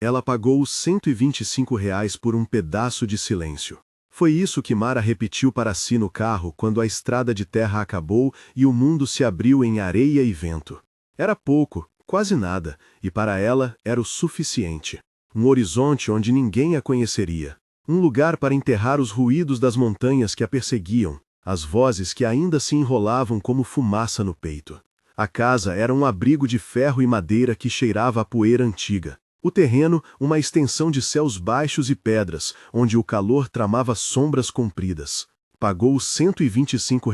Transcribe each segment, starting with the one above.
Ela pagou R$ 125 por um pedaço de silêncio. Foi isso que Mara repetiu para si no carro quando a estrada de terra acabou e o mundo se abriu em areia e vento. Era pouco, quase nada, e para ela era o suficiente. Um horizonte onde ninguém a conheceria. Um lugar para enterrar os ruídos das montanhas que a perseguiam, as vozes que ainda se enrolavam como fumaça no peito. A casa era um abrigo de ferro e madeira que cheirava a poeira antiga. O terreno, uma extensão de céus baixos e pedras, onde o calor tramava sombras compridas. Pagou R$ 125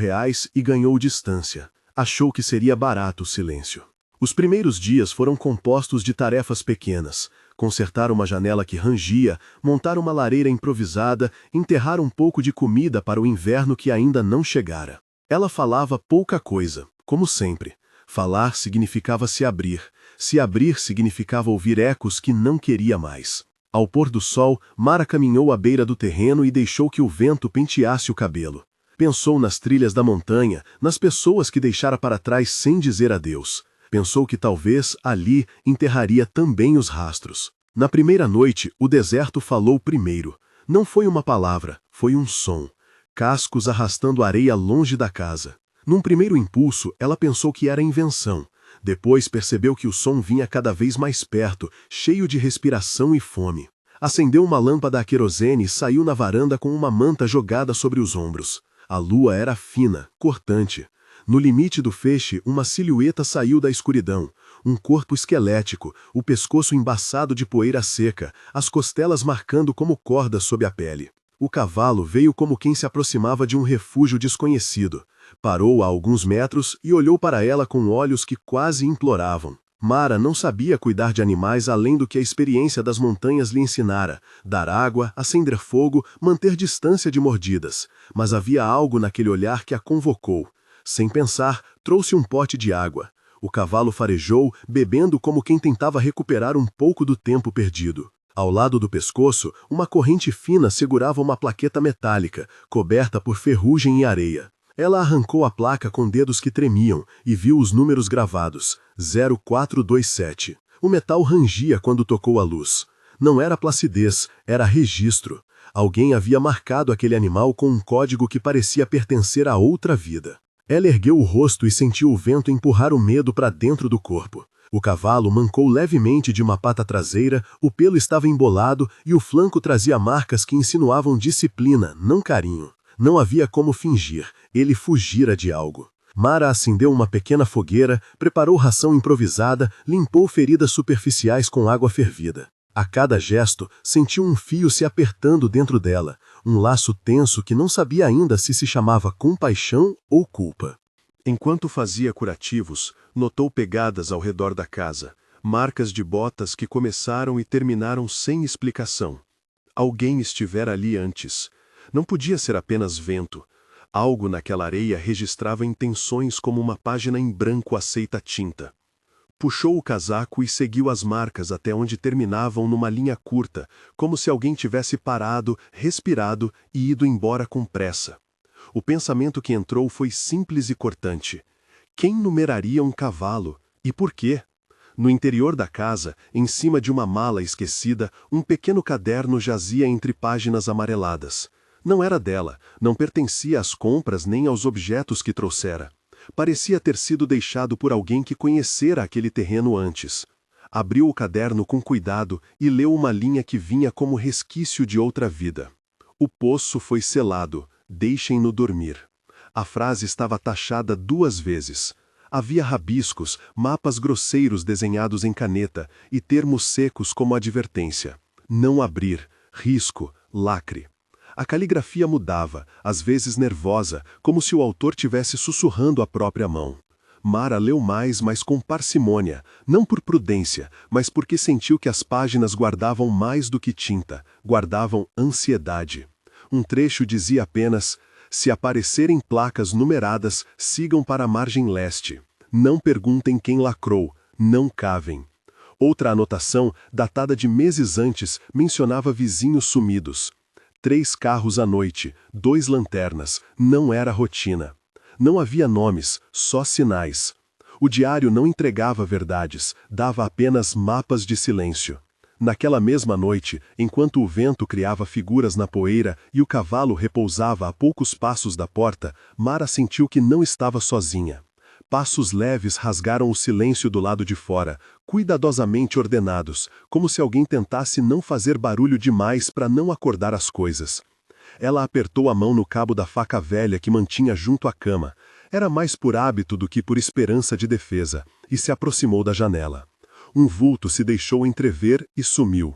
e ganhou distância. Achou que seria barato o silêncio. Os primeiros dias foram compostos de tarefas pequenas. Consertar uma janela que rangia, montar uma lareira improvisada, enterrar um pouco de comida para o inverno que ainda não chegara. Ela falava pouca coisa, como sempre. Falar significava se abrir. Se abrir significava ouvir ecos que não queria mais. Ao pôr do sol, Mara caminhou à beira do terreno e deixou que o vento penteasse o cabelo. Pensou nas trilhas da montanha, nas pessoas que deixara para trás sem dizer adeus. Pensou que talvez, ali, enterraria também os rastros. Na primeira noite, o deserto falou primeiro. Não foi uma palavra, foi um som. Cascos arrastando areia longe da casa. Num primeiro impulso, ela pensou que era invenção. Depois percebeu que o som vinha cada vez mais perto, cheio de respiração e fome. Acendeu uma lâmpada a querosene e saiu na varanda com uma manta jogada sobre os ombros. A lua era fina, cortante. No limite do feixe, uma silhueta saiu da escuridão. Um corpo esquelético, o pescoço embaçado de poeira seca, as costelas marcando como cordas sob a pele. O cavalo veio como quem se aproximava de um refúgio desconhecido. Parou a alguns metros e olhou para ela com olhos que quase imploravam. Mara não sabia cuidar de animais além do que a experiência das montanhas lhe ensinara: dar água, acender fogo, manter distância de mordidas. Mas havia algo naquele olhar que a convocou. Sem pensar, trouxe um pote de água. O cavalo farejou, bebendo como quem tentava recuperar um pouco do tempo perdido. Ao lado do pescoço, uma corrente fina segurava uma plaqueta metálica, coberta por ferrugem e areia. Ela arrancou a placa com dedos que tremiam e viu os números gravados, 0427. O metal rangia quando tocou a luz. Não era placidez, era registro. Alguém havia marcado aquele animal com um código que parecia pertencer a outra vida. Ela ergueu o rosto e sentiu o vento empurrar o medo para dentro do corpo. O cavalo mancou levemente de uma pata traseira, o pelo estava embolado e o flanco trazia marcas que insinuavam disciplina, não carinho. Não havia como fingir, ele fugira de algo. Mara acendeu uma pequena fogueira, preparou ração improvisada, limpou feridas superficiais com água fervida. A cada gesto, sentiu um fio se apertando dentro dela, um laço tenso que não sabia ainda se chamava compaixão ou culpa. Enquanto fazia curativos, notou pegadas ao redor da casa, marcas de botas que começaram e terminaram sem explicação. Alguém estivera ali antes. Não podia ser apenas vento. Algo naquela areia registrava intenções como uma página em branco aceita tinta. Puxou o casaco e seguiu as marcas até onde terminavam numa linha curta, como se alguém tivesse parado, respirado e ido embora com pressa. O pensamento que entrou foi simples e cortante. Quem numeraria um cavalo? E por quê? No interior da casa, em cima de uma mala esquecida, um pequeno caderno jazia entre páginas amareladas. Não era dela, não pertencia às compras nem aos objetos que trouxera. Parecia ter sido deixado por alguém que conhecera aquele terreno antes. Abriu o caderno com cuidado e leu uma linha que vinha como resquício de outra vida. O poço foi selado, deixem-no dormir. A frase estava tachada 2 vezes. Havia rabiscos, mapas grosseiros desenhados em caneta e termos secos como advertência. Não abrir, risco, lacre. A caligrafia mudava, às vezes nervosa, como se o autor tivesse sussurrando à própria mão. Mara leu mais, mas com parcimônia, não por prudência, mas porque sentiu que as páginas guardavam mais do que tinta, guardavam ansiedade. Um trecho dizia apenas: se aparecerem placas numeradas, sigam para a margem leste. Não perguntem quem lacrou, não cavem. Outra anotação, datada de meses antes, mencionava vizinhos sumidos. 3 carros à noite, 2 lanternas, não era rotina. Não havia nomes, só sinais. O diário não entregava verdades, dava apenas mapas de silêncio. Naquela mesma noite, enquanto o vento criava figuras na poeira e o cavalo repousava a poucos passos da porta, Mara sentiu que não estava sozinha. Passos leves rasgaram o silêncio do lado de fora, cuidadosamente ordenados, como se alguém tentasse não fazer barulho demais para não acordar as coisas. Ela apertou a mão no cabo da faca velha que mantinha junto à cama. Era mais por hábito do que por esperança de defesa, e se aproximou da janela. Um vulto se deixou entrever e sumiu.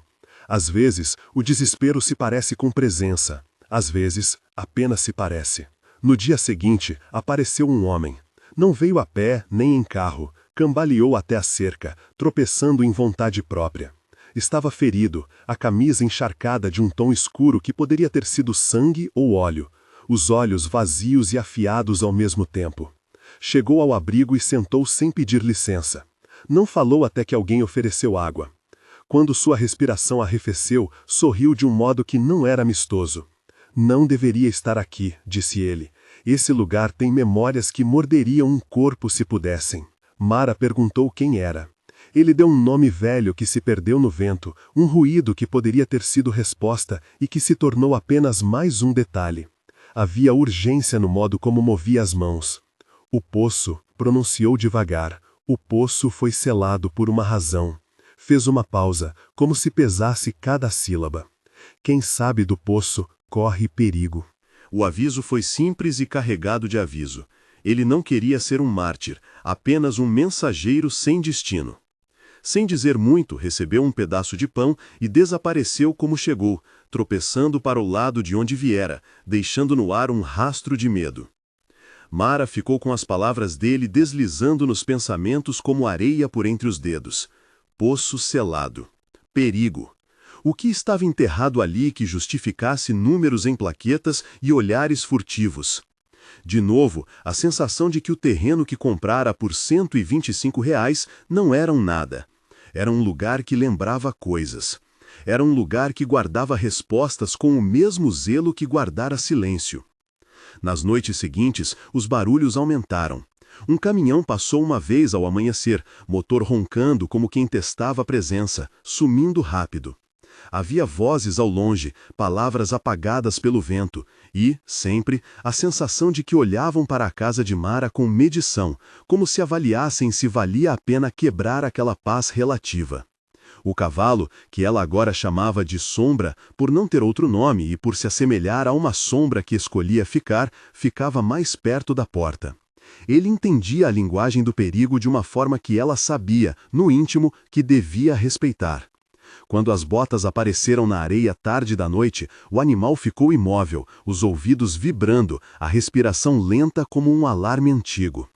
Às vezes, o desespero se parece com presença. Às vezes, apenas se parece. No dia seguinte, apareceu um homem. Não veio a pé nem em carro. Cambaleou até a cerca, tropeçando em vontade própria. Estava ferido, a camisa encharcada de um tom escuro que poderia ter sido sangue ou óleo. Os olhos vazios e afiados ao mesmo tempo. Chegou ao abrigo e sentou sem pedir licença. Não falou até que alguém ofereceu água. Quando sua respiração arrefeceu, sorriu de um modo que não era amistoso. Não deveria estar aqui, disse ele. Esse lugar tem memórias que morderiam um corpo se pudessem. Mara perguntou quem era. Ele deu um nome velho que se perdeu no vento, um ruído que poderia ter sido resposta e que se tornou apenas mais um detalhe. Havia urgência no modo como movia as mãos. O poço, pronunciou devagar. O poço foi selado por uma razão. Fez uma pausa, como se pesasse cada sílaba. Quem sabe do poço corre perigo. O aviso foi simples e carregado de aviso. Ele não queria ser um mártir, apenas um mensageiro sem destino. Sem dizer muito, recebeu um pedaço de pão e desapareceu como chegou, tropeçando para o lado de onde viera, deixando no ar um rastro de medo. Mara ficou com as palavras dele deslizando nos pensamentos como areia por entre os dedos. Poço selado. Perigo. O que estava enterrado ali que justificasse números em plaquetas e olhares furtivos? De novo, a sensação de que o terreno que comprara por R$ 125 não era um nada. Era um lugar que lembrava coisas. Era um lugar que guardava respostas com o mesmo zelo que guardara silêncio. Nas noites seguintes, os barulhos aumentaram. Um caminhão passou uma vez ao amanhecer, motor roncando como quem testava a presença, sumindo rápido. Havia vozes ao longe, palavras apagadas pelo vento, e, sempre, a sensação de que olhavam para a casa de Mara com medição, como se avaliassem se valia a pena quebrar aquela paz relativa. O cavalo, que ela agora chamava de Sombra, por não ter outro nome e por se assemelhar a uma sombra que escolhia ficar, ficava mais perto da porta. Ele entendia a linguagem do perigo de uma forma que ela sabia, no íntimo, que devia respeitar. Quando as botas apareceram na areia tarde da noite, o animal ficou imóvel, os ouvidos vibrando, a respiração lenta como um alarme antigo.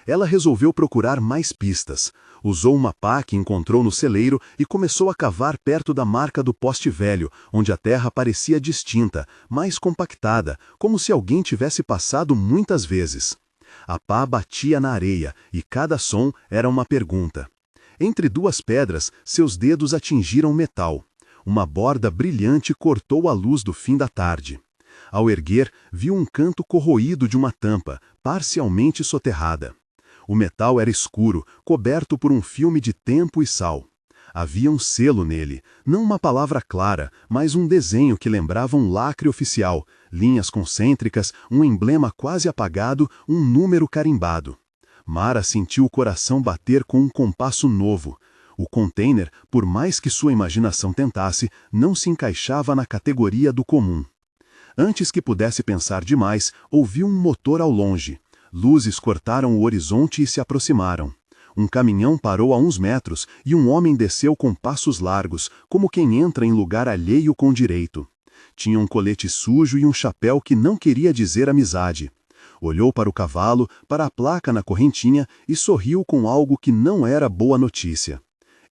Ela resolveu procurar mais pistas. Usou uma pá que encontrou no celeiro e começou a cavar perto da marca do poste velho, onde a terra parecia distinta, mais compactada, como se alguém tivesse passado muitas vezes. A pá batia na areia, e cada som era uma pergunta. Entre duas pedras, seus dedos atingiram metal. Uma borda brilhante cortou a luz do fim da tarde. Ao erguer, viu um canto corroído de uma tampa, parcialmente soterrada. O metal era escuro, coberto por um filme de tempo e sal. Havia um selo nele, não uma palavra clara, mas um desenho que lembrava um lacre oficial, linhas concêntricas, um emblema quase apagado, um número carimbado. Mara sentiu o coração bater com um compasso novo. O container, por mais que sua imaginação tentasse, não se encaixava na categoria do comum. Antes que pudesse pensar demais, ouviu um motor ao longe. Luzes cortaram o horizonte e se aproximaram. Um caminhão parou a uns metros e um homem desceu com passos largos, como quem entra em lugar alheio com direito. Tinha um colete sujo e um chapéu que não queria dizer amizade. Olhou para o cavalo, para a placa na correntinha e sorriu com algo que não era boa notícia.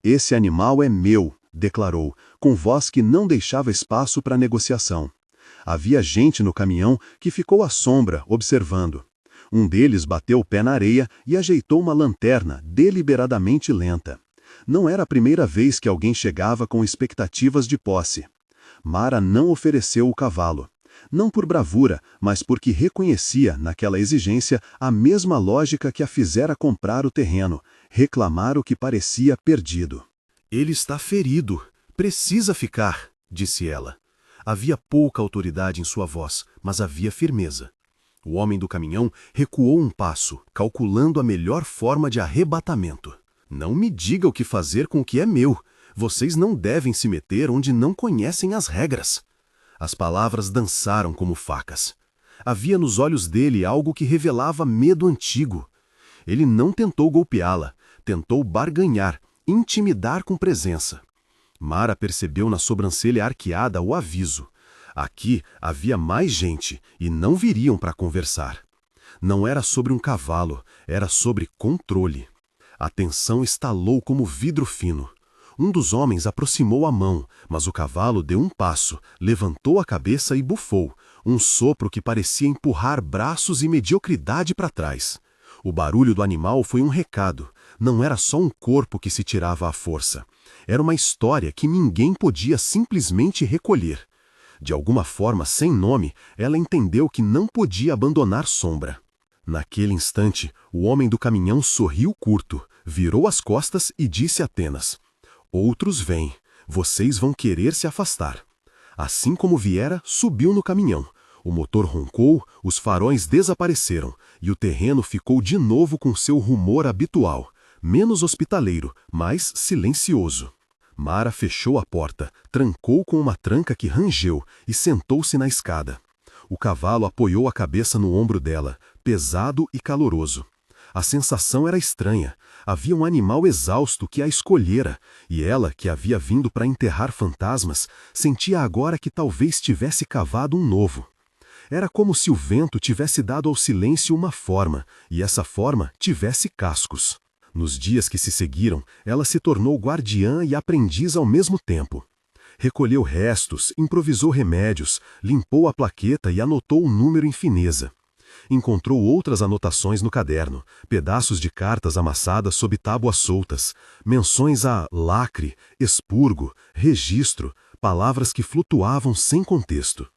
"Esse animal é meu", declarou, com voz que não deixava espaço para negociação. Havia gente no caminhão que ficou à sombra, observando. Um deles bateu o pé na areia e ajeitou uma lanterna, deliberadamente lenta. Não era a primeira vez que alguém chegava com expectativas de posse. Mara não ofereceu o cavalo. Não por bravura, mas porque reconhecia, naquela exigência, a mesma lógica que a fizera comprar o terreno, reclamar o que parecia perdido. "Ele está ferido", Precisa ficar, disse ela. Havia pouca autoridade em sua voz, mas havia firmeza. O homem do caminhão recuou um passo, calculando a melhor forma de arrebatamento. Não me diga o que fazer com o que é meu. Vocês não devem se meter onde não conhecem as regras. As palavras dançaram como facas. Havia nos olhos dele algo que revelava medo antigo. Ele não tentou golpeá-la, tentou barganhar, intimidar com presença. Mara percebeu na sobrancelha arqueada o aviso. Aqui havia mais gente e não viriam para conversar. Não era sobre um cavalo, era sobre controle. A tensão estalou como vidro fino. Um dos homens aproximou a mão, mas o cavalo deu um passo, levantou a cabeça e bufou, um sopro que parecia empurrar braços e mediocridade para trás. O barulho do animal foi um recado. Não era só um corpo que se tirava à força. Era uma história que ninguém podia simplesmente recolher. De alguma forma, sem nome, ela entendeu que não podia abandonar Sombra. Naquele instante, o homem do caminhão sorriu curto, virou as costas e disse apenas: "Outros vêm. Vocês vão querer se afastar." Assim como viera, subiu no caminhão. O motor roncou, os faróis desapareceram e o terreno ficou de novo com seu rumor habitual, menos hospitaleiro, mas silencioso. Mara fechou a porta, trancou com uma tranca que rangeu e sentou-se na escada. O cavalo apoiou a cabeça no ombro dela, pesado e caloroso. A sensação era estranha. Havia um animal exausto que a escolhera, e ela, que havia vindo para enterrar fantasmas, sentia agora que talvez tivesse cavado um novo. Era como se o vento tivesse dado ao silêncio uma forma, e essa forma tivesse cascos. Nos dias que se seguiram, ela se tornou guardiã e aprendiz ao mesmo tempo. Recolheu restos, improvisou remédios, limpou a plaqueta e anotou o número em fineza. Encontrou outras anotações no caderno, pedaços de cartas amassadas sob tábuas soltas, menções a lacre, expurgo, registro, palavras que flutuavam sem contexto.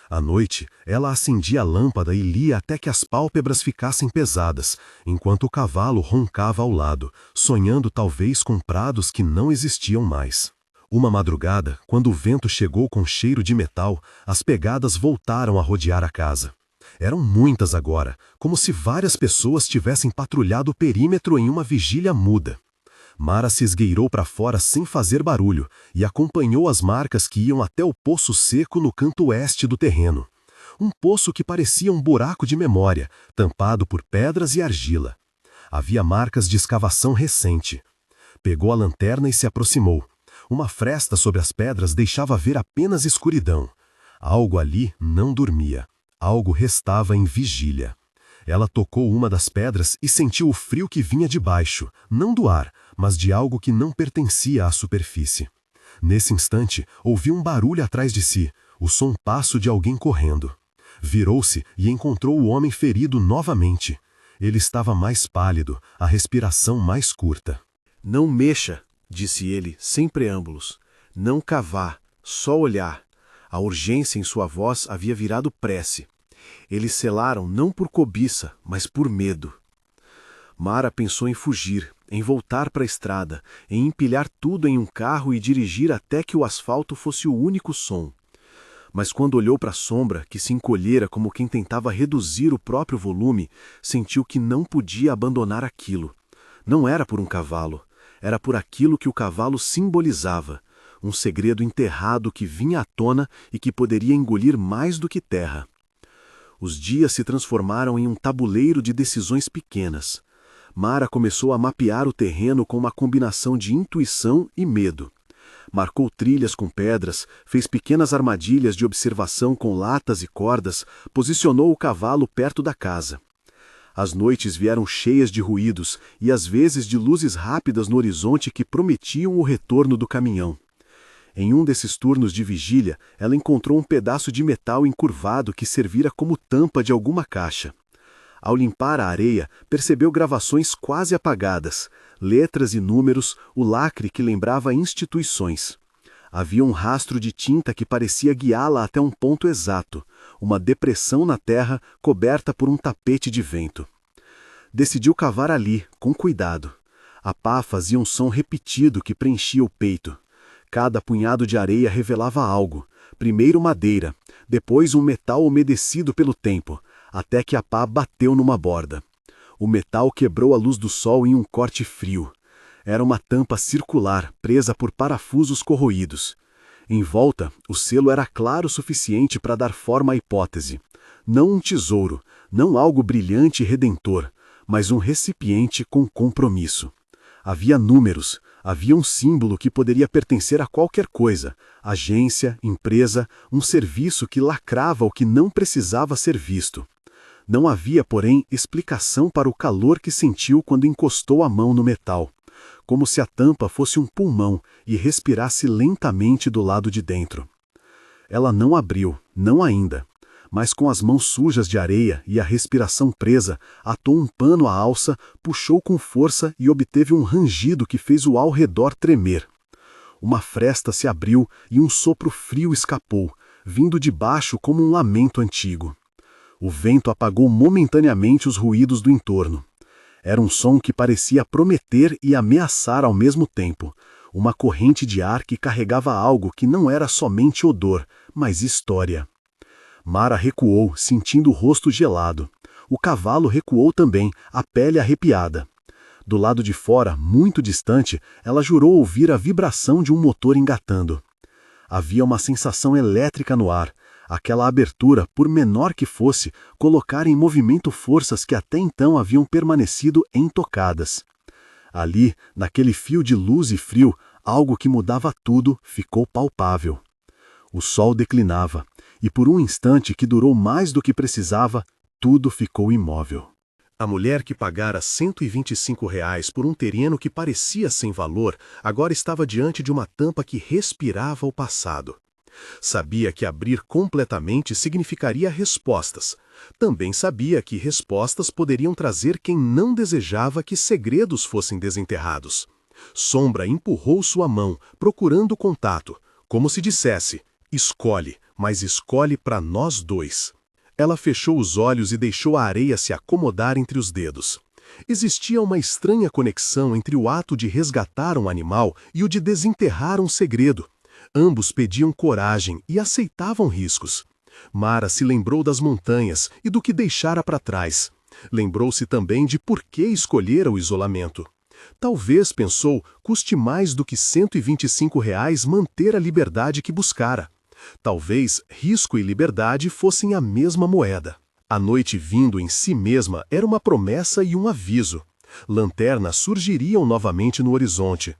À noite, ela acendia a lâmpada e lia até que as pálpebras ficassem pesadas, enquanto o cavalo roncava ao lado, sonhando talvez com prados que não existiam mais. Uma madrugada, quando o vento chegou com cheiro de metal, as pegadas voltaram a rodear a casa. Eram muitas agora, como se várias pessoas tivessem patrulhado o perímetro em uma vigília muda. Mara se esgueirou para fora sem fazer barulho e acompanhou as marcas que iam até o poço seco no canto oeste do terreno. Um poço que parecia um buraco de memória, tampado por pedras e argila. Havia marcas de escavação recente. Pegou a lanterna e se aproximou. Uma fresta sobre as pedras deixava ver apenas escuridão. Algo ali não dormia. Algo restava em vigília. Ela tocou uma das pedras e sentiu o frio que vinha de baixo, não do ar, mas de algo que não pertencia à superfície. Nesse instante, ouviu um barulho atrás de si, o som passo de alguém correndo. Virou-se e encontrou o homem ferido novamente. Ele estava mais pálido, a respiração mais curta. "Não mexa", disse ele, sem preâmbulos. "Não cavar, só olhar." A urgência em sua voz havia virado prece. Eles selaram não por cobiça, mas por medo. Mara pensou em fugir, em voltar para a estrada, em empilhar tudo em um carro e dirigir até que o asfalto fosse o único som. Mas quando olhou para a sombra, que se encolhera como quem tentava reduzir o próprio volume, sentiu que não podia abandonar aquilo. Não era por um cavalo, era por aquilo que o cavalo simbolizava, um segredo enterrado que vinha à tona e que poderia engolir mais do que terra. Os dias se transformaram em um tabuleiro de decisões pequenas. Mara começou a mapear o terreno com uma combinação de intuição e medo. Marcou trilhas com pedras, fez pequenas armadilhas de observação com latas e cordas, posicionou o cavalo perto da casa. As noites vieram cheias de ruídos e às vezes de luzes rápidas no horizonte que prometiam o retorno do caminhão. Em um desses turnos de vigília, ela encontrou um pedaço de metal encurvado que servira como tampa de alguma caixa. Ao limpar a areia, percebeu gravações quase apagadas, letras e números, o lacre que lembrava instituições. Havia um rastro de tinta que parecia guiá-la até um ponto exato, uma depressão na terra coberta por um tapete de vento. Decidiu cavar ali, com cuidado. A pá fazia um som repetido que preenchia o peito. Cada punhado de areia revelava algo. Primeiro madeira, depois um metal umedecido pelo tempo, até que a pá bateu numa borda. O metal quebrou a luz do sol em um corte frio. Era uma tampa circular, presa por parafusos corroídos. Em volta, o selo era claro o suficiente para dar forma à hipótese. Não um tesouro, não algo brilhante e redentor, mas um recipiente com compromisso. Havia números, havia um símbolo que poderia pertencer a qualquer coisa, agência, empresa, um serviço que lacrava o que não precisava ser visto. Não havia, porém, explicação para o calor que sentiu quando encostou a mão no metal, como se a tampa fosse um pulmão e respirasse lentamente do lado de dentro. Ela não abriu, não ainda, mas com as mãos sujas de areia e a respiração presa, atou um pano à alça, puxou com força e obteve um rangido que fez o ao redor tremer. Uma fresta se abriu e um sopro frio escapou, vindo de baixo como um lamento antigo. O vento apagou momentaneamente os ruídos do entorno. Era um som que parecia prometer e ameaçar ao mesmo tempo, uma corrente de ar que carregava algo que não era somente odor, mas história. Mara recuou, sentindo o rosto gelado. O cavalo recuou também, a pele arrepiada. Do lado de fora, muito distante, ela jurou ouvir a vibração de um motor engatando. Havia uma sensação elétrica no ar. Aquela abertura, por menor que fosse, colocara em movimento forças que até então haviam permanecido intocadas. Ali, naquele fio de luz e frio, algo que mudava tudo ficou palpável. O sol declinava, e por um instante que durou mais do que precisava, tudo ficou imóvel. A mulher que pagara R$ 125 por um terreno que parecia sem valor, agora estava diante de uma tampa que respirava o passado. Sabia que abrir completamente significaria respostas. Também sabia que respostas poderiam trazer quem não desejava que segredos fossem desenterrados. Sombra empurrou sua mão, procurando contato, como se dissesse: escolhe, mas escolhe para nós dois. Ela fechou os olhos e deixou a areia se acomodar entre os dedos. Existia uma estranha conexão entre o ato de resgatar um animal e o de desenterrar um segredo. Ambos pediam coragem e aceitavam riscos. Mara se lembrou das montanhas e do que deixara para trás. Lembrou-se também de por que escolhera o isolamento. Talvez, pensou, custe mais do que R$ 125 manter a liberdade que buscara. Talvez risco e liberdade fossem a mesma moeda. A noite vindo em si mesma era uma promessa e um aviso. Lanternas surgiriam novamente no horizonte.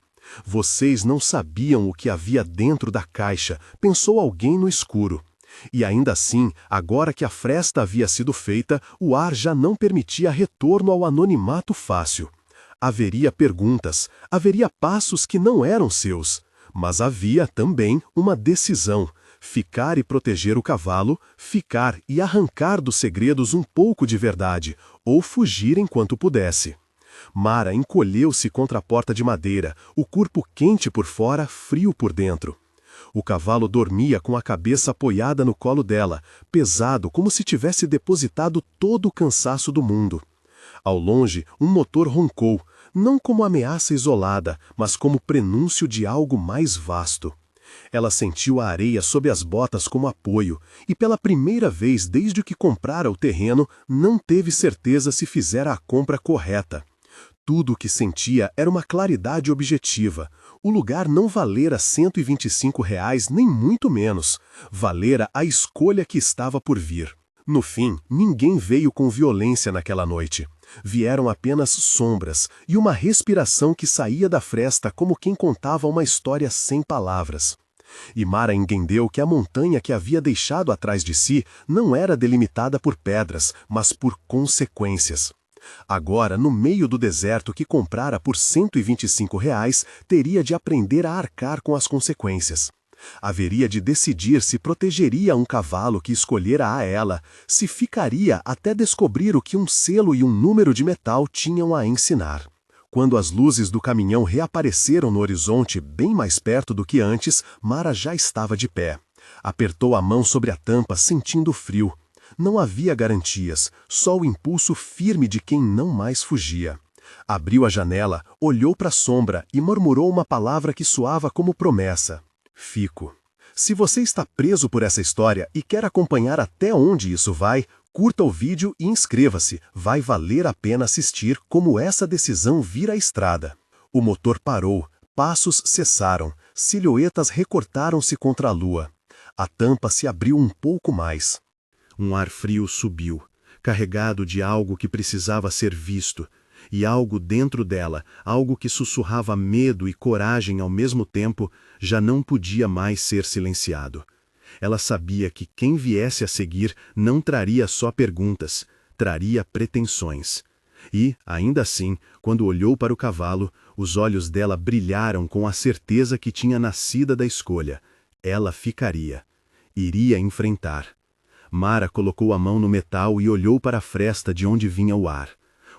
Vocês não sabiam o que havia dentro da caixa, pensou alguém no escuro. E ainda assim, agora que a fresta havia sido feita, o ar já não permitia retorno ao anonimato fácil. Haveria perguntas, haveria passos que não eram seus, mas havia também uma decisão: ficar e proteger o cavalo, ficar e arrancar dos segredos um pouco de verdade, ou fugir enquanto pudesse. Mara encolheu-se contra a porta de madeira, o corpo quente por fora, frio por dentro. O cavalo dormia com a cabeça apoiada no colo dela, pesado como se tivesse depositado todo o cansaço do mundo. Ao longe, um motor roncou, não como ameaça isolada, mas como prenúncio de algo mais vasto. Ela sentiu a areia sob as botas como apoio, e pela primeira vez desde que comprara o terreno, não teve certeza se fizera a compra correta. Tudo o que sentia era uma claridade objetiva. O lugar não valera R$ 125, nem muito menos. Valera a escolha que estava por vir. No fim, ninguém veio com violência naquela noite. Vieram apenas sombras e uma respiração que saía da fresta como quem contava uma história sem palavras. E Mara entendeu que a montanha que havia deixado atrás de si não era delimitada por pedras, mas por consequências. Agora, no meio do deserto que comprara por R$ 125, teria de aprender a arcar com as consequências. Haveria de decidir se protegeria um cavalo que escolhera a ela, se ficaria até descobrir o que um selo e um número de metal tinham a ensinar. Quando as luzes do caminhão reapareceram no horizonte bem mais perto do que antes, Mara já estava de pé. Apertou a mão sobre a tampa, sentindo o frio. Não havia garantias, só o impulso firme de quem não mais fugia. Abriu a janela, olhou para a sombra e murmurou uma palavra que soava como promessa. Fico. Se você está preso por essa história e quer acompanhar até onde isso vai, curta o vídeo e inscreva-se. Vai valer a pena assistir como essa decisão vira a estrada. O motor parou, passos cessaram, silhuetas recortaram-se contra a lua. A tampa se abriu um pouco mais. Um ar frio subiu, carregado de algo que precisava ser visto, e algo dentro dela, algo que sussurrava medo e coragem ao mesmo tempo, já não podia mais ser silenciado. Ela sabia que quem viesse a seguir não traria só perguntas, traria pretensões. E, ainda assim, quando olhou para o cavalo, os olhos dela brilharam com a certeza que tinha nascida da escolha. Ela ficaria. Iria enfrentar. Mara colocou a mão no metal e olhou para a fresta de onde vinha o ar.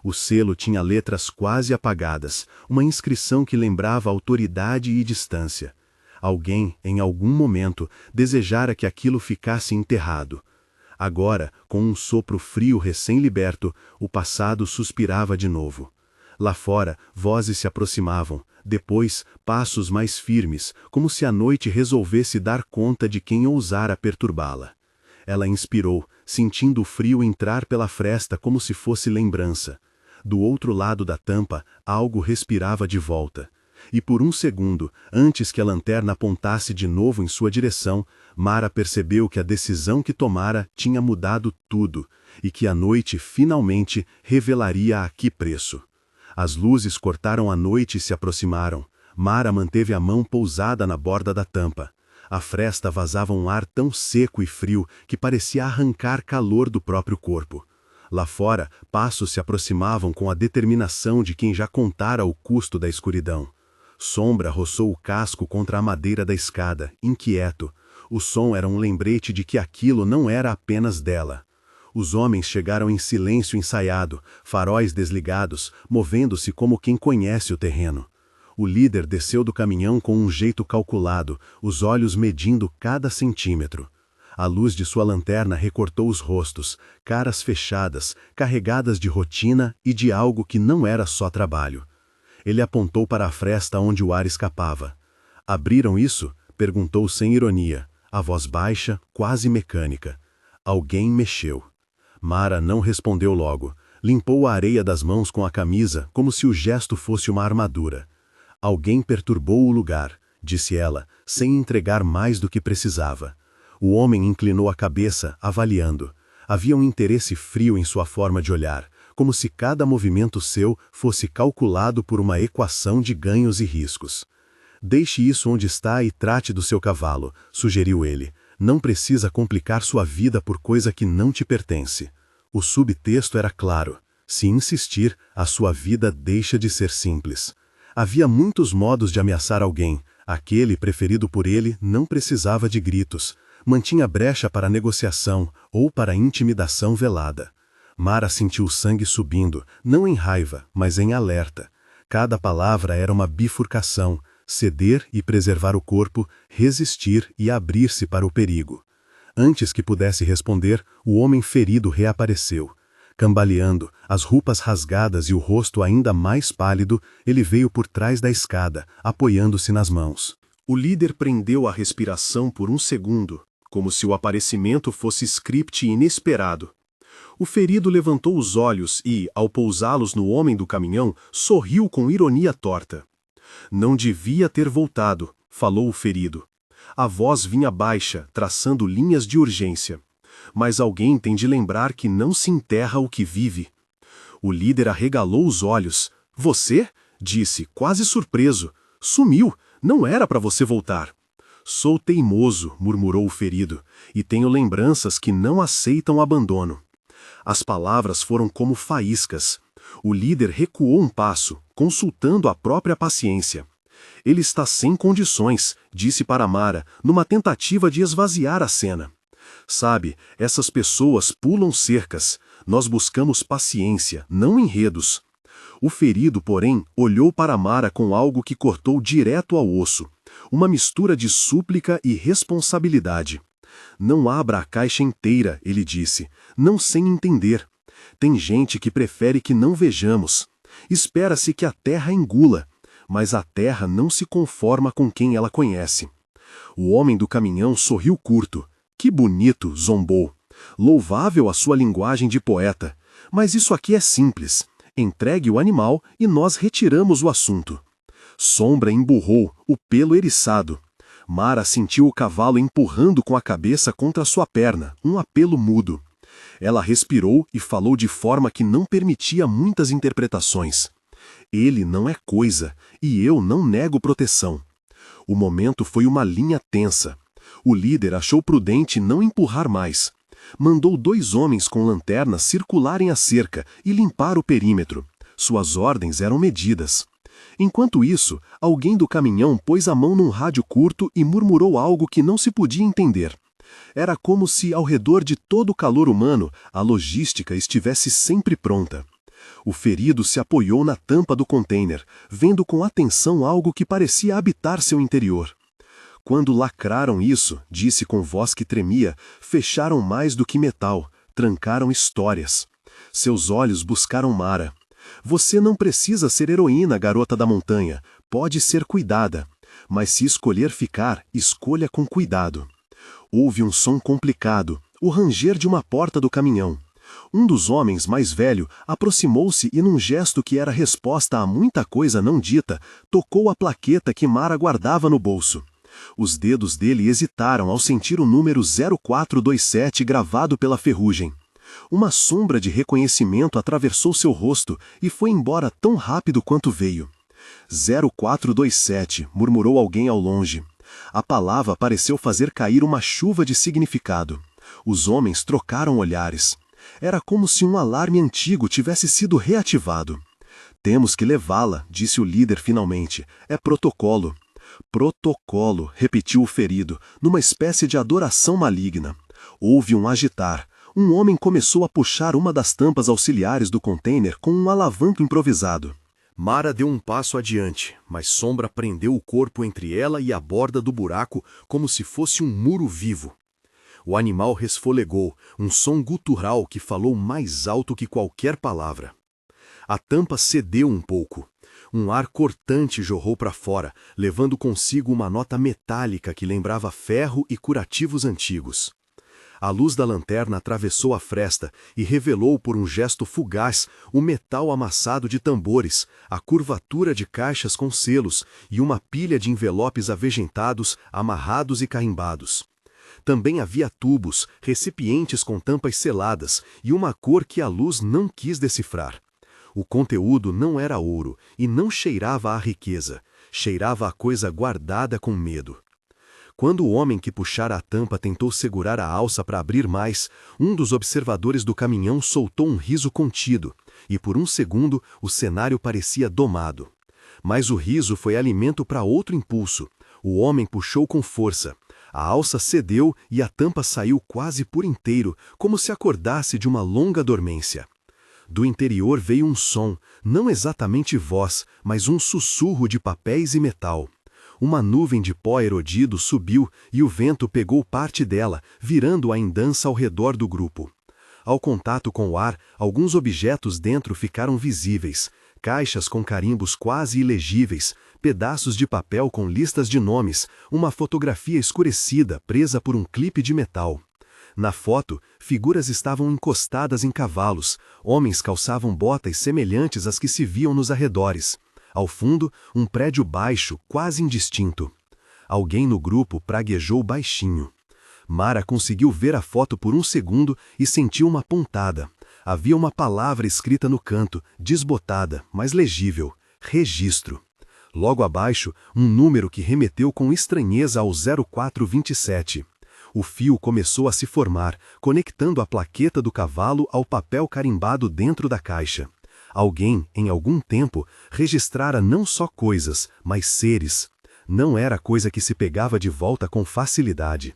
O selo tinha letras quase apagadas, uma inscrição que lembrava autoridade e distância. Alguém, em algum momento, desejara que aquilo ficasse enterrado. Agora, com um sopro frio recém-liberto, o passado suspirava de novo. Lá fora, vozes se aproximavam, depois, passos mais firmes, como se a noite resolvesse dar conta de quem ousara perturbá-la. Ela inspirou, sentindo o frio entrar pela fresta como se fosse lembrança. Do outro lado da tampa, algo respirava de volta. E por um segundo, antes que a lanterna apontasse de novo em sua direção, Mara percebeu que a decisão que tomara tinha mudado tudo, e que a noite finalmente revelaria a que preço. As luzes cortaram a noite e se aproximaram. Mara manteve a mão pousada na borda da tampa. A fresta vazava um ar tão seco e frio que parecia arrancar calor do próprio corpo. Lá fora, passos se aproximavam com a determinação de quem já contara o custo da escuridão. Sombra roçou o casco contra a madeira da escada, inquieto. O som era um lembrete de que aquilo não era apenas dela. Os homens chegaram em silêncio ensaiado, faróis desligados, movendo-se como quem conhece o terreno. O líder desceu do caminhão com um jeito calculado, os olhos medindo cada centímetro. A luz de sua lanterna recortou os rostos, caras fechadas, carregadas de rotina e de algo que não era só trabalho. Ele apontou para a fresta onde o ar escapava. "Abriram isso?" perguntou sem ironia, a voz baixa, quase mecânica. Alguém mexeu. Mara não respondeu logo. Limpou a areia das mãos com a camisa, como se o gesto fosse uma armadura. "Alguém perturbou o lugar", disse ela, sem entregar mais do que precisava. O homem inclinou a cabeça, avaliando. Havia um interesse frio em sua forma de olhar, como se cada movimento seu fosse calculado por uma equação de ganhos e riscos. "Deixe isso onde está e trate do seu cavalo", sugeriu ele. "Não precisa complicar sua vida por coisa que não te pertence." O subtexto era claro. Se insistir, a sua vida deixa de ser simples. Havia muitos modos de ameaçar alguém. Aquele preferido por ele não precisava de gritos. Mantinha brecha para negociação ou para intimidação velada. Mara sentiu o sangue subindo, não em raiva, mas em alerta. Cada palavra era uma bifurcação, ceder e preservar o corpo, resistir e abrir-se para o perigo. Antes que pudesse responder, o homem ferido reapareceu. Cambaleando, as roupas rasgadas e o rosto ainda mais pálido, ele veio por trás da escada, apoiando-se nas mãos. O líder prendeu a respiração por um segundo, como se o aparecimento fosse script inesperado. O ferido levantou os olhos e, ao pousá-los no homem do caminhão, sorriu com ironia torta. "Não devia ter voltado", falou o ferido. A voz vinha baixa, traçando linhas de urgência. "Mas alguém tem de lembrar que não se enterra o que vive." O líder arregalou os olhos. "Você?" disse, quase surpreso. "Sumiu. Não era para você voltar." "Sou teimoso", murmurou o ferido, "e tenho lembranças que não aceitam abandono." As palavras foram como faíscas. O líder recuou um passo, consultando a própria paciência. "Ele está sem condições", disse para Mara, numa tentativa de esvaziar a cena. "Sabe, essas pessoas pulam cercas. Nós buscamos paciência, não enredos." O ferido, porém, olhou para Mara com algo que cortou direto ao osso. Uma mistura de súplica e responsabilidade. "Não abra a caixa inteira", ele disse, "não sem entender. Tem gente que prefere que não vejamos. Espera-se que a terra engula, mas a terra não se conforma com quem ela conhece." O homem do caminhão sorriu curto. Que bonito, zombou. Louvável a sua linguagem de poeta. Mas isso aqui é simples. Entregue o animal e nós retiramos o assunto. Sombra emburrou, o pelo eriçado. Mara sentiu o cavalo empurrando com a cabeça contra sua perna, um apelo mudo. Ela respirou e falou de forma que não permitia muitas interpretações. Ele não é coisa, e eu não nego proteção. O momento foi uma linha tensa. O líder achou prudente não empurrar mais. Mandou 2 homens com lanternas circularem a cerca e limpar o perímetro. Suas ordens eram medidas. Enquanto isso, alguém do caminhão pôs a mão num rádio curto e murmurou algo que não se podia entender. Era como se, ao redor de todo o calor humano, a logística estivesse sempre pronta. O ferido se apoiou na tampa do container, vendo com atenção algo que parecia habitar seu interior. Quando lacraram isso, disse com voz que tremia, fecharam mais do que metal, trancaram histórias. Seus olhos buscaram Mara. Você não precisa ser heroína, garota da montanha. Pode ser cuidada. Mas se escolher ficar, escolha com cuidado. Houve um som complicado, o ranger de uma porta do caminhão. Um dos homens mais velho aproximou-se e num gesto que era resposta a muita coisa não dita, tocou a plaqueta que Mara guardava no bolso. Os dedos dele hesitaram ao sentir o número 0427 gravado pela ferrugem. Uma sombra de reconhecimento atravessou seu rosto e foi embora tão rápido quanto veio. 0427, murmurou alguém ao longe. A palavra pareceu fazer cair uma chuva de significado. Os homens trocaram olhares. Era como se um alarme antigo tivesse sido reativado. Temos que levá-la, disse o líder finalmente. É protocolo. Protocolo, repetiu o ferido, numa espécie de adoração maligna. Houve um agitar. Um homem começou a puxar uma das tampas auxiliares do container com um alavanco improvisado. Mara deu um passo adiante, mas Sombra prendeu o corpo entre ela e a borda do buraco como se fosse um muro vivo. O animal resfolegou, um som gutural que falou mais alto que qualquer palavra. A tampa cedeu um pouco. Um ar cortante jorrou para fora, levando consigo uma nota metálica que lembrava ferro e curativos antigos. A luz da lanterna atravessou a fresta e revelou por um gesto fugaz o metal amassado de tambores, a curvatura de caixas com selos e uma pilha de envelopes avegentados, amarrados e carimbados. Também havia tubos, recipientes com tampas seladas e uma cor que a luz não quis decifrar. O conteúdo não era ouro e não cheirava a riqueza, cheirava a coisa guardada com medo. Quando o homem que puxara a tampa tentou segurar a alça para abrir mais, um dos observadores do caminhão soltou um riso contido, e por um segundo o cenário parecia domado. Mas o riso foi alimento para outro impulso. O homem puxou com força. A alça cedeu e a tampa saiu quase por inteiro, como se acordasse de uma longa dormência. Do interior veio um som, não exatamente voz, mas um sussurro de papéis e metal. Uma nuvem de pó erodido subiu e o vento pegou parte dela, virando-a em dança ao redor do grupo. Ao contato com o ar, alguns objetos dentro ficaram visíveis. Caixas com carimbos quase ilegíveis, pedaços de papel com listas de nomes, uma fotografia escurecida presa por um clipe de metal. Na foto, figuras estavam encostadas em cavalos, homens calçavam botas semelhantes às que se viam nos arredores. Ao fundo, um prédio baixo, quase indistinto. Alguém no grupo praguejou baixinho. Mara conseguiu ver a foto por um segundo e sentiu uma pontada. Havia uma palavra escrita no canto, desbotada, mas legível: registro. Logo abaixo, um número que remeteu com estranheza ao 0427. O fio começou a se formar, conectando a plaqueta do cavalo ao papel carimbado dentro da caixa. Alguém, em algum tempo, registrara não só coisas, mas seres. Não era coisa que se pegava de volta com facilidade.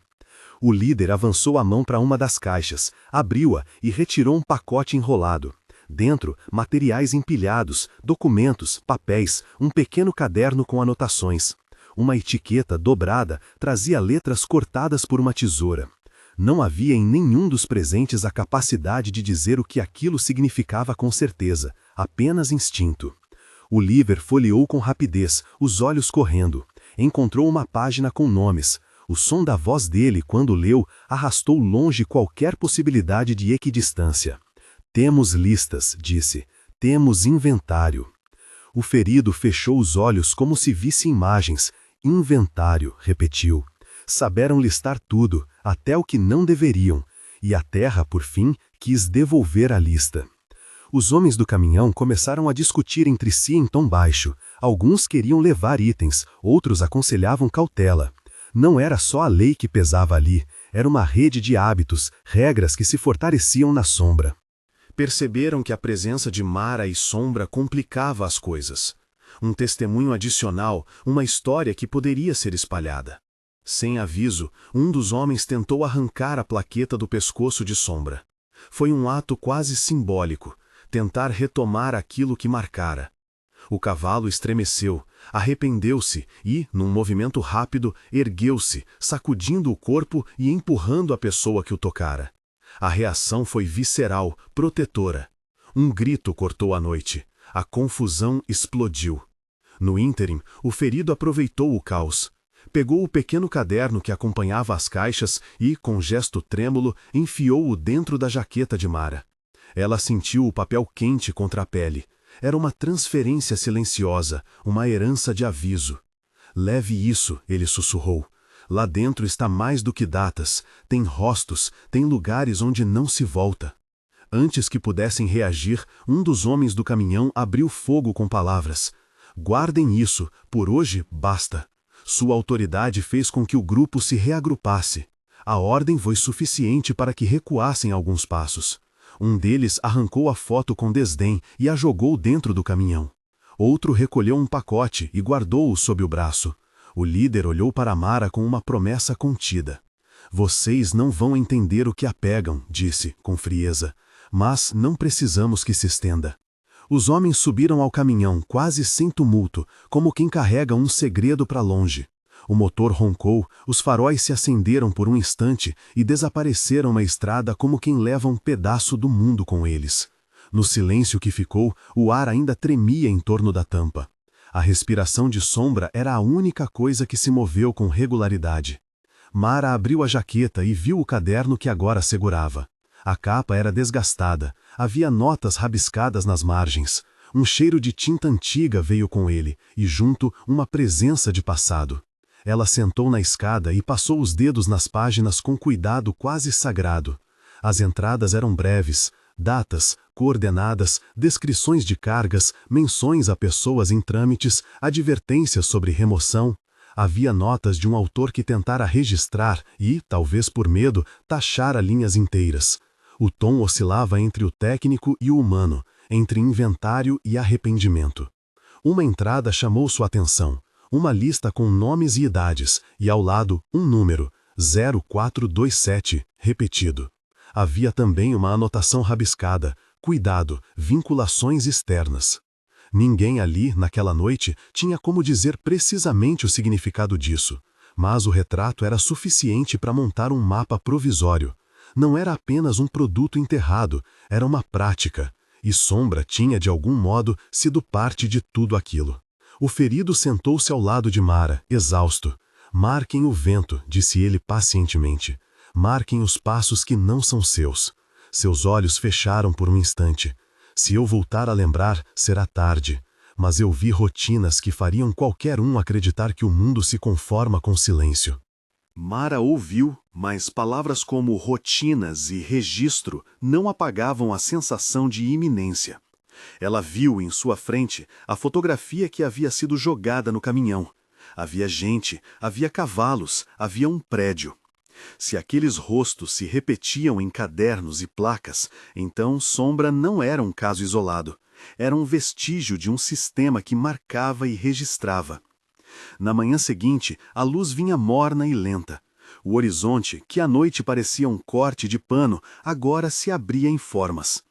O líder avançou a mão para uma das caixas, abriu-a e retirou um pacote enrolado. Dentro, materiais empilhados, documentos, papéis, um pequeno caderno com anotações. Uma etiqueta dobrada trazia letras cortadas por uma tesoura. Não havia em nenhum dos presentes a capacidade de dizer o que aquilo significava com certeza, apenas instinto. O líder folheou com rapidez, os olhos correndo. Encontrou uma página com nomes. O som da voz dele, quando leu, arrastou longe qualquer possibilidade de equidistância. Temos listas, disse. Temos inventário. O ferido fechou os olhos como se visse imagens. Inventário, repetiu. Saberam listar tudo, até o que não deveriam, e a terra, por fim, quis devolver a lista. Os homens do caminhão começaram a discutir entre si em tom baixo. Alguns queriam levar itens, outros aconselhavam cautela. Não era só a lei que pesava ali, era uma rede de hábitos, regras que se fortaleciam na sombra. Perceberam que a presença de Mara e Sombra complicava as coisas. Um testemunho adicional, uma história que poderia ser espalhada. Sem aviso, um dos homens tentou arrancar a plaqueta do pescoço de Sombra. Foi um ato quase simbólico, tentar retomar aquilo que marcara. O cavalo estremeceu, arrependeu-se e, num movimento rápido, ergueu-se, sacudindo o corpo e empurrando a pessoa que o tocara. A reação foi visceral, protetora. Um grito cortou a noite. A confusão explodiu. No ínterim, o ferido aproveitou o caos. Pegou o pequeno caderno que acompanhava as caixas e, com gesto trêmulo, enfiou-o dentro da jaqueta de Mara. Ela sentiu o papel quente contra a pele. Era uma transferência silenciosa, uma herança de aviso. Leve isso, ele sussurrou. Lá dentro está mais do que datas, tem rostos, tem lugares onde não se volta. Antes que pudessem reagir, um dos homens do caminhão abriu fogo com palavras. Guardem isso, por hoje basta. Sua autoridade fez com que o grupo se reagrupasse. A ordem foi suficiente para que recuassem alguns passos. Um deles arrancou a foto com desdém e a jogou dentro do caminhão. Outro recolheu um pacote e guardou-o sob o braço. O líder olhou para Mara com uma promessa contida. Vocês não vão entender o que a pegam, disse, com frieza. Mas não precisamos que se estenda. Os homens subiram ao caminhão, quase sem tumulto, como quem carrega um segredo para longe. O motor roncou, os faróis se acenderam por um instante e desapareceram na estrada como quem leva um pedaço do mundo com eles. No silêncio que ficou, o ar ainda tremia em torno da tampa. A respiração de Sombra era a única coisa que se moveu com regularidade. Mara abriu a jaqueta e viu o caderno que agora segurava. A capa era desgastada, havia notas rabiscadas nas margens. Um cheiro de tinta antiga veio com ele, e junto, uma presença de passado. Ela sentou na escada e passou os dedos nas páginas com cuidado quase sagrado. As entradas eram breves, datas, coordenadas, descrições de cargas, menções a pessoas em trâmites, advertências sobre remoção. Havia notas de um autor que tentara registrar e, talvez por medo, taxara linhas inteiras. O tom oscilava entre o técnico e o humano, entre inventário e arrependimento. Uma entrada chamou sua atenção, uma lista com nomes e idades, e ao lado um número, 0427, repetido. Havia também uma anotação rabiscada, cuidado, vinculações externas. Ninguém ali, naquela noite, tinha como dizer precisamente o significado disso, mas o retrato era suficiente para montar um mapa provisório. Não era apenas um produto enterrado, era uma prática, e Sombra tinha, de algum modo, sido parte de tudo aquilo. O ferido sentou-se ao lado de Mara, exausto. Marquem o vento, disse ele pacientemente. Marquem os passos que não são seus. Seus olhos fecharam por um instante. Se eu voltar a lembrar, será tarde. Mas eu vi rotinas que fariam qualquer um acreditar que o mundo se conforma com silêncio. Mara ouviu, mas palavras como rotinas e registro não apagavam a sensação de iminência. Ela viu em sua frente a fotografia que havia sido jogada no caminhão. Havia gente, havia cavalos, havia um prédio. Se aqueles rostos se repetiam em cadernos e placas, então Sombra não era um caso isolado. Era um vestígio de um sistema que marcava e registrava. Na manhã seguinte, a luz vinha morna e lenta. O horizonte, que à noite parecia um corte de pano, agora se abria em formas.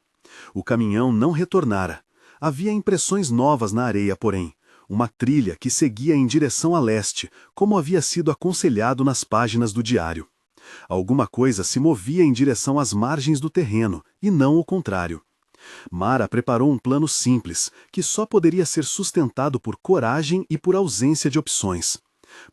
O caminhão não retornara. Havia impressões novas na areia, porém. Uma trilha que seguia em direção a leste, como havia sido aconselhado nas páginas do diário. Alguma coisa se movia em direção às margens do terreno, e não o contrário. Mara preparou um plano simples, que só poderia ser sustentado por coragem e por ausência de opções.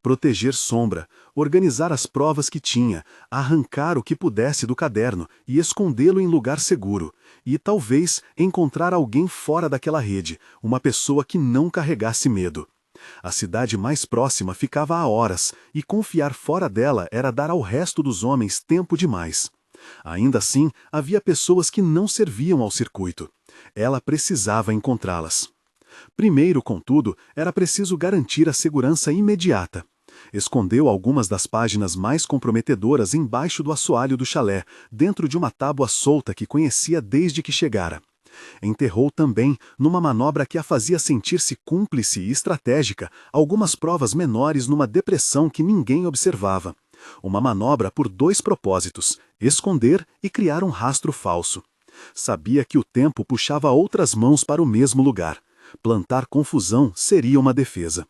Proteger Sombra, organizar as provas que tinha, arrancar o que pudesse do caderno e escondê-lo em lugar seguro, e talvez encontrar alguém fora daquela rede, uma pessoa que não carregasse medo. A cidade mais próxima ficava a horas, e confiar fora dela era dar ao resto dos homens tempo demais. Ainda assim, havia pessoas que não serviam ao circuito. Ela precisava encontrá-las. Primeiro, contudo, era preciso garantir a segurança imediata. Escondeu algumas das páginas mais comprometedoras embaixo do assoalho do chalé, dentro de uma tábua solta que conhecia desde que chegara. Enterrou também, numa manobra que a fazia sentir-se cúmplice e estratégica, algumas provas menores numa depressão que ninguém observava. Uma manobra por dois propósitos: esconder e criar um rastro falso. Sabia que o tempo puxava outras mãos para o mesmo lugar. Plantar confusão seria uma defesa.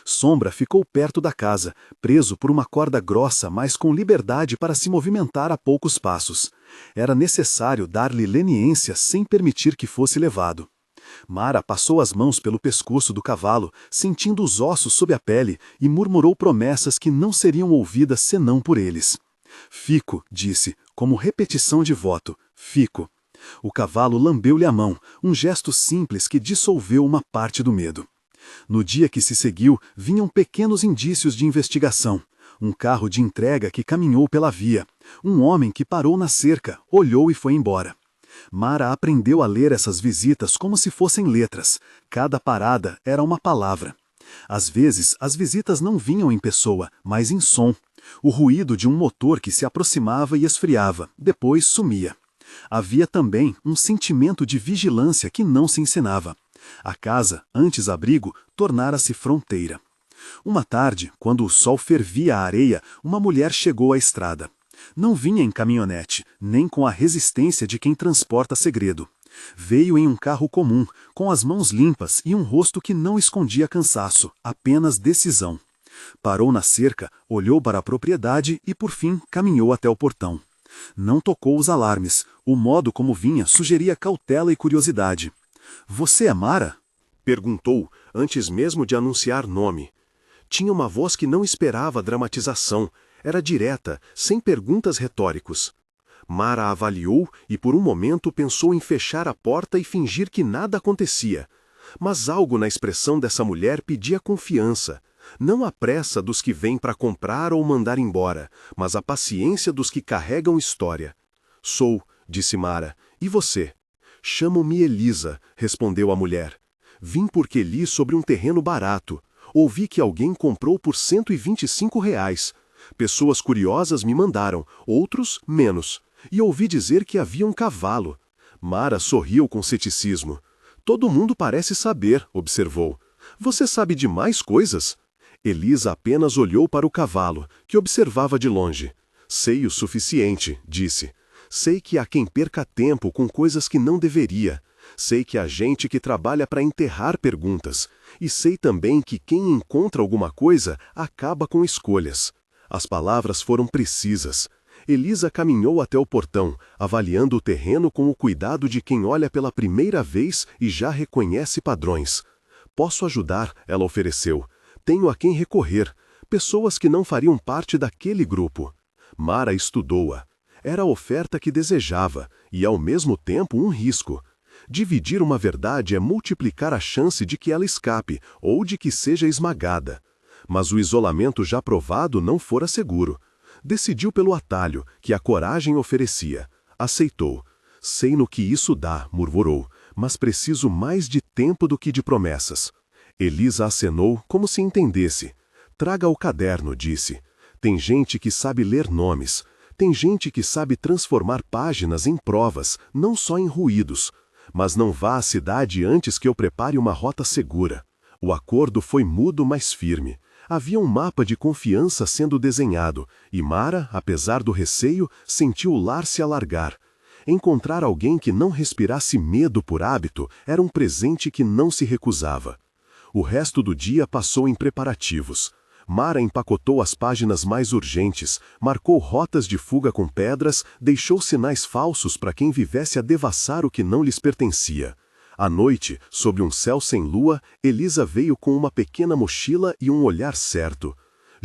Sombra ficou perto da casa, preso por uma corda grossa, mas com liberdade para se movimentar a poucos passos. Era necessário dar-lhe leniência sem permitir que fosse levado. Mara passou as mãos pelo pescoço do cavalo, sentindo os ossos sob a pele, e murmurou promessas que não seriam ouvidas senão por eles. Fico, disse, como repetição de voto, fico. O cavalo lambeu-lhe a mão, um gesto simples que dissolveu uma parte do medo. No dia que se seguiu, vinham pequenos indícios de investigação. Um carro de entrega que caminhou pela via. Um homem que parou na cerca, olhou e foi embora. Mara aprendeu a ler essas visitas como se fossem letras. Cada parada era uma palavra. Às vezes, as visitas não vinham em pessoa, mas em som. O ruído de um motor que se aproximava e esfriava, depois sumia. Havia também um sentimento de vigilância que não se ensinava. A casa, antes abrigo, tornara-se fronteira. Uma tarde, quando o sol fervia a areia, uma mulher chegou à estrada. Não vinha em caminhonete, nem com a resistência de quem transporta segredo. Veio em um carro comum, com as mãos limpas e um rosto que não escondia cansaço, apenas decisão. Parou na cerca, olhou para a propriedade e, por fim, caminhou até o portão. Não tocou os alarmes. O modo como vinha sugeria cautela e curiosidade. "Você é Mara?" perguntou, antes mesmo de anunciar nome. Tinha uma voz que não esperava dramatização. Era direta, sem perguntas retóricos. Mara avaliou e por um momento pensou em fechar a porta e fingir que nada acontecia. Mas algo na expressão dessa mulher pedia confiança. Não a pressa dos que vêm para comprar ou mandar embora, mas a paciência dos que carregam história. "Sou", disse Mara. "E você?" "Chamo-me Elisa", respondeu a mulher. "Vim porque li sobre um terreno barato. Ouvi que alguém comprou por R$ 125. Pessoas curiosas me mandaram, outros menos. E ouvi dizer que havia um cavalo." Mara sorriu com ceticismo. "Todo mundo parece saber", observou. "Você sabe de mais coisas?" Elisa apenas olhou para o cavalo, que observava de longe. "Sei o suficiente", disse. "Sei que há quem perca tempo com coisas que não deveria. Sei que há gente que trabalha para enterrar perguntas. E sei também que quem encontra alguma coisa acaba com escolhas." As palavras foram precisas. Elisa caminhou até o portão, avaliando o terreno com o cuidado de quem olha pela primeira vez e já reconhece padrões. "Posso ajudar", ela ofereceu. "Tenho a quem recorrer. Pessoas que não fariam parte daquele grupo." Mara estudou-a. Era a oferta que desejava, e ao mesmo tempo um risco. Dividir uma verdade é multiplicar a chance de que ela escape, ou de que seja esmagada. Mas o isolamento já provado não fora seguro. Decidiu pelo atalho, que a coragem oferecia. Aceitou. "Sei no que isso dá", murmurou, "mas preciso mais de tempo do que de promessas." Elisa acenou como se entendesse. "Traga o caderno", disse. "Tem gente que sabe ler nomes. Tem gente que sabe transformar páginas em provas, não só em ruídos. Mas não vá à cidade antes que eu prepare uma rota segura." O acordo foi mudo, mas firme. Havia um mapa de confiança sendo desenhado, e Mara, apesar do receio, sentiu o lar se alargar. Encontrar alguém que não respirasse medo por hábito era um presente que não se recusava. O resto do dia passou em preparativos. Mara empacotou as páginas mais urgentes, marcou rotas de fuga com pedras, deixou sinais falsos para quem vivesse a devassar o que não lhes pertencia. À noite, sob um céu sem lua, Elisa veio com uma pequena mochila e um olhar certo.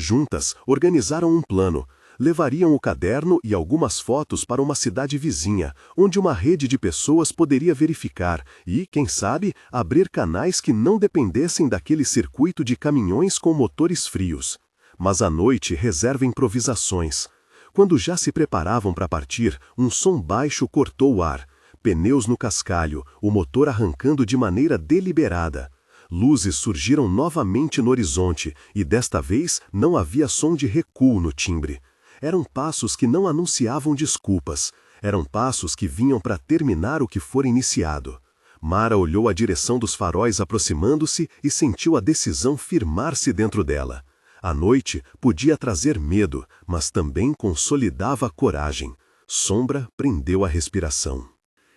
Juntas, organizaram um plano. Levariam o caderno e algumas fotos para uma cidade vizinha, onde uma rede de pessoas poderia verificar e, quem sabe, abrir canais que não dependessem daquele circuito de caminhões com motores frios. Mas à noite reserva improvisações. Quando já se preparavam para partir, um som baixo cortou o ar. Pneus no cascalho, o motor arrancando de maneira deliberada. Luzes surgiram novamente no horizonte e desta vez não havia som de recuo no timbre. Eram passos que não anunciavam desculpas. Eram passos que vinham para terminar o que for iniciado. Mara olhou a direção dos faróis aproximando-se e sentiu a decisão firmar-se dentro dela. A noite podia trazer medo, mas também consolidava a coragem. Sombra prendeu a respiração.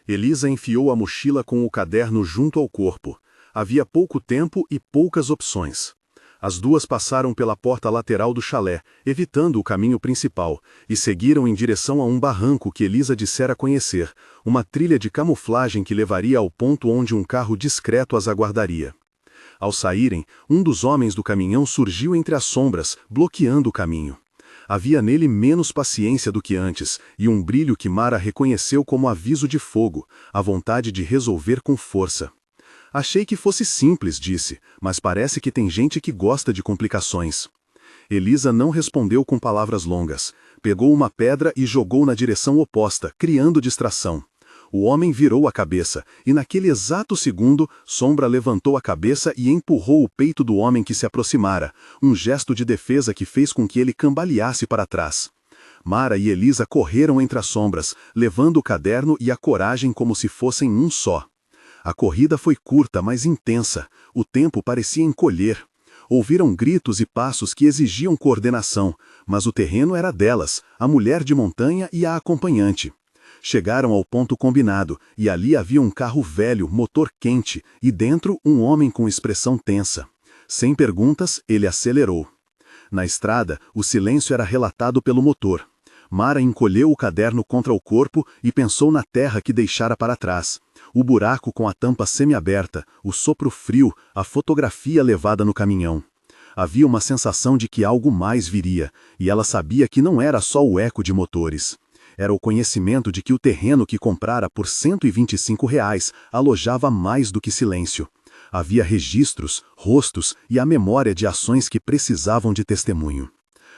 Elisa enfiou a mochila com o caderno junto ao corpo. Havia pouco tempo e poucas opções. As duas passaram pela porta lateral do chalé, evitando o caminho principal, e seguiram em direção a um barranco que Elisa dissera conhecer, uma trilha de camuflagem que levaria ao ponto onde um carro discreto as aguardaria. Ao saírem, um dos homens do caminhão surgiu entre as sombras, bloqueando o caminho. Havia nele menos paciência do que antes, e um brilho que Mara reconheceu como aviso de fogo, a vontade de resolver com força. Achei que fosse simples, disse, mas parece que tem gente que gosta de complicações. Elisa não respondeu com palavras longas. Pegou uma pedra e jogou na direção oposta, criando distração. O homem virou a cabeça, e naquele exato segundo, Sombra levantou a cabeça e empurrou o peito do homem que se aproximara, um gesto de defesa que fez com que ele cambaleasse para trás. Mara e Elisa correram entre as sombras, levando o caderno e a coragem como se fossem um só. A corrida foi curta, mas intensa. O tempo parecia encolher. Ouviram gritos e passos que exigiam coordenação, mas o terreno era delas, a mulher de montanha e a acompanhante. Chegaram ao ponto combinado, e ali havia um carro velho, motor quente, e dentro um homem com expressão tensa. Sem perguntas, ele acelerou. Na estrada, o silêncio era relatado pelo motor. Mara encolheu o caderno contra o corpo e pensou na terra que deixara para trás. O buraco com a tampa semiaberta, o sopro frio, a fotografia levada no caminhão. Havia uma sensação de que algo mais viria, e ela sabia que não era só o eco de motores. Era o conhecimento de que o terreno que comprara por R$ 125 alojava mais do que silêncio. Havia registros, rostos e a memória de ações que precisavam de testemunho.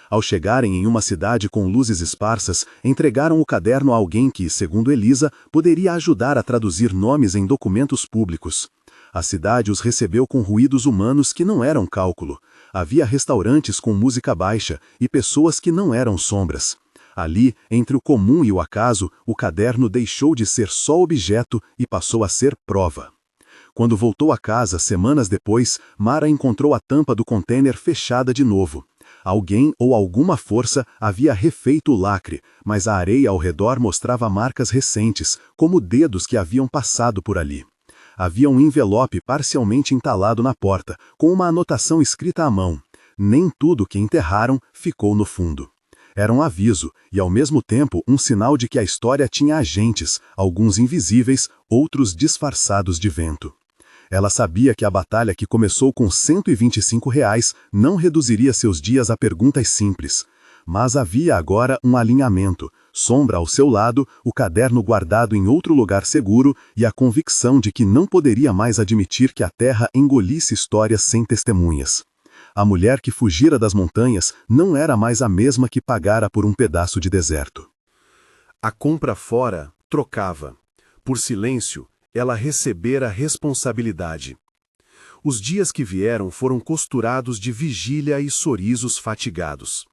Ao chegarem em uma cidade com luzes esparsas, entregaram o caderno a alguém que, segundo Elisa, poderia ajudar a traduzir nomes em documentos públicos. A cidade os recebeu com ruídos humanos que não eram cálculo. Havia restaurantes com música baixa e pessoas que não eram sombras. Ali, entre o comum e o acaso, o caderno deixou de ser só objeto e passou a ser prova. Quando voltou a casa, semanas depois, Mara encontrou a tampa do contêiner fechada de novo. Alguém ou alguma força havia refeito o lacre, mas a areia ao redor mostrava marcas recentes, como dedos que haviam passado por ali. Havia um envelope parcialmente entalado na porta, com uma anotação escrita à mão. Nem tudo que enterraram ficou no fundo. Era um aviso, e ao mesmo tempo um sinal de que a história tinha agentes, alguns invisíveis, outros disfarçados de vento. Ela sabia que a batalha que começou com R$ 125 não reduziria seus dias a perguntas simples. Mas havia agora um alinhamento, Sombra ao seu lado, o caderno guardado em outro lugar seguro e a convicção de que não poderia mais admitir que a terra engolisse histórias sem testemunhas. A mulher que fugira das montanhas não era mais a mesma que pagara por um pedaço de deserto. A compra fora trocava. Por silêncio, ela recebera responsabilidade. Os dias que vieram foram costurados de vigília e sorrisos fatigados.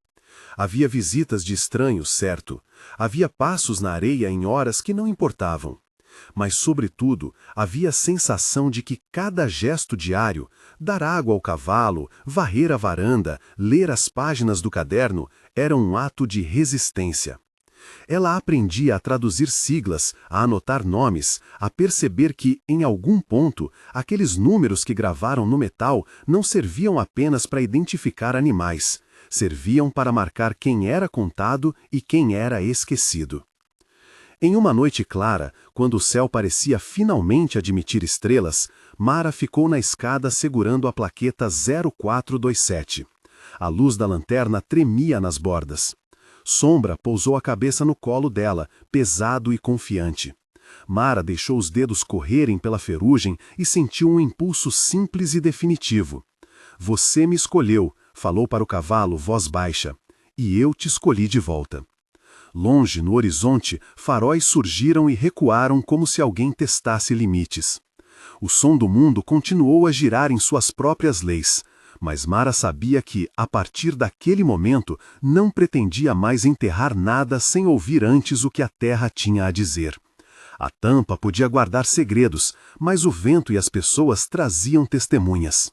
Havia visitas de estranhos, certo. Havia passos na areia em horas que não importavam. Mas, sobretudo, havia a sensação de que cada gesto diário, dar água ao cavalo, varrer a varanda, ler as páginas do caderno, era um ato de resistência. Ela aprendia a traduzir siglas, a anotar nomes, a perceber que, em algum ponto, aqueles números que gravaram no metal não serviam apenas para identificar animais, serviam para marcar quem era contado e quem era esquecido. Em uma noite clara, quando o céu parecia finalmente admitir estrelas, Mara ficou na escada segurando a plaqueta 0427. A luz da lanterna tremia nas bordas. Sombra pousou a cabeça no colo dela, pesado e confiante. Mara deixou os dedos correrem pela ferrugem e sentiu um impulso simples e definitivo. Você me escolheu, falou para o cavalo, voz baixa, e eu te escolhi de volta. Longe, no horizonte, faróis surgiram e recuaram como se alguém testasse limites. O som do mundo continuou a girar em suas próprias leis, mas Mara sabia que, a partir daquele momento, não pretendia mais enterrar nada sem ouvir antes o que a terra tinha a dizer. A tampa podia guardar segredos, mas o vento e as pessoas traziam testemunhas.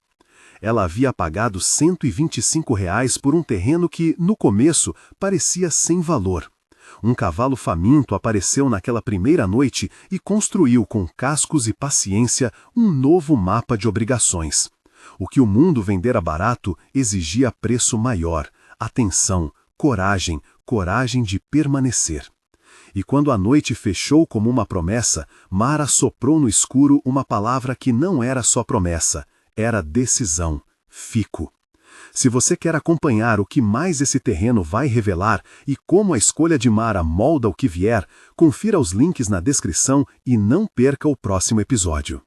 Ela havia pagado R$ 125 por um terreno que, no começo, parecia sem valor. Um cavalo faminto apareceu naquela primeira noite e construiu com cascos e paciência um novo mapa de obrigações. O que o mundo vendera barato exigia preço maior, atenção, coragem, coragem de permanecer. E quando a noite fechou como uma promessa, Mara soprou no escuro uma palavra que não era só promessa, era decisão, fico. Se você quer acompanhar o que mais esse terreno vai revelar e como a escolha de Mara molda o que vier, confira os links na descrição e não perca o próximo episódio.